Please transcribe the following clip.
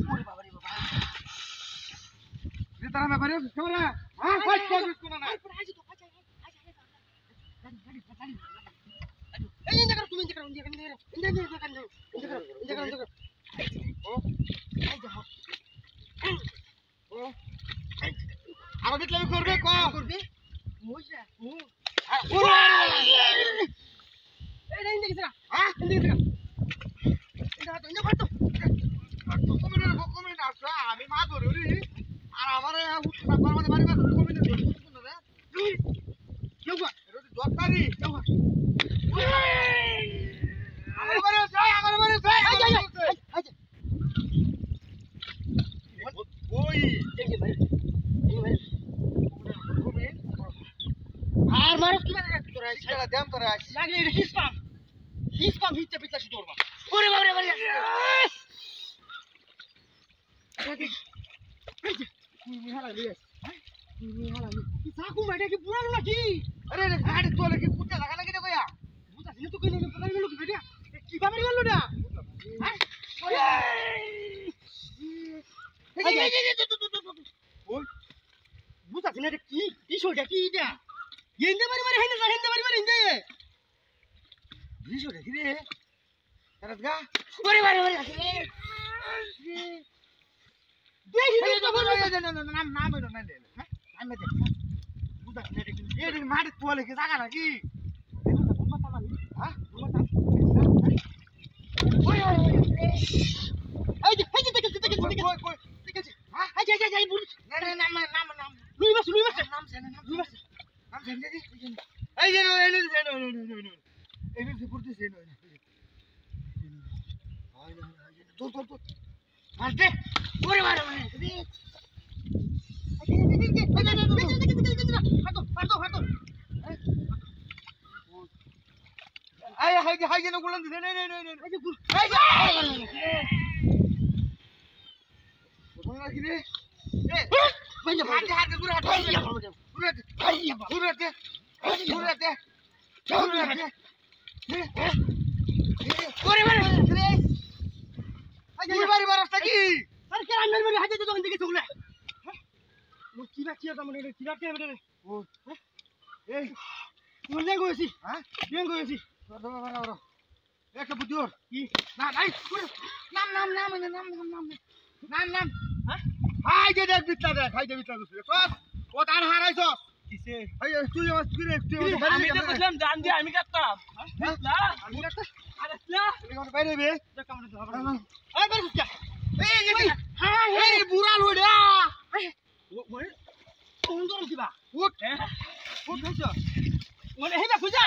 ওরে বাবা রে বাবা রে তারা ব্যাপারে কেমন হ্যাঁ কই কোন না আজ তো আজ এই ইন্দা কর তুমি ইন্দা কর ও এই দেখো ও আর বিটলে করবে কো করবে মোজা এই রে ইন্দা কিসরা হ্যাঁ ইন্দা কিসরা ইন্দা করতো কমিনে আসা আমি মা ধরে আর আমারে উঠা করতে পারি না কমিনে ধরে রে কেউ গো রোদি দরকারি কেউ গো আমার বাড়ি যাই ওই দেখি ভাই এই ভাই কমিন আর মারস কি মানে তোরা সেটা দাম তোরা লাগলে হিসপাম হিচতে পিছলা শুট করবা ওরে বাবা রে বাবা নিহালা লিয়াস নিহালা কি সাকু মাইটা কি পুরানো নাকি আরে রে গাড়ি তোলে কি কুত্তা লাগা লাগি রে কইয়া বুঝা দিলে তো কইলে পকাই গেল কি বেটা কি ভাবে গেল না হ্যাঁ ওরে ওই বুঝা দিলে রে কি বিষয়টা কি এটা এন্ডে মারি মারি হেন্ডে মারি হেন্ডে বিষয়টা কি রে তারগা ওরে মারি মারি দেখি তো বলো নাম বলো না হ্যাঁ আমি দেখ বুঝা দিলে রে এই মাটি তোলে কি জায়গা নাকি হ্যাঁ ওই এই যে দেখেছি হ্যাঁ এই বুঝ নাম লুইবাস নাম জানি দি এই যে এই যে পুরতে সেন হয় না তো মারতে ওরে মার ফাটো আয় হাই যেন গুলান দিছে নে এই যে কোন কি রে এ ভাইয়া হাতে গুরা গুরাতে ওরে মার রে আই বাড়ি বারস্তা কি আর কে রান্নার বাড়ি হাতে দোকান থেকে চলে মো কিরা কি এটা মনে কিরা কে বেরে ও এই মন লে গইছি হ্যাঁ কেন গইছি বড় একটা বুদ্ধর কি না নাই নাম হ্যাঁ হাই যে দেখ বিটলা দেখ হাই যে বিটলা গছিস সব ও তার হারাইছ কিসে এই তুই আমি তো বললাম জান দি আমি কাটতাম বিটলা আমি কাটতা আরেলা তুমি বাইরে বে দেখ কেমন হবে এই বাইরে কি এই হ্যাঁ এই বুড়া লইডা ওই কোন দর দিবা উঠ হইছো মানে হেবা খুঁজা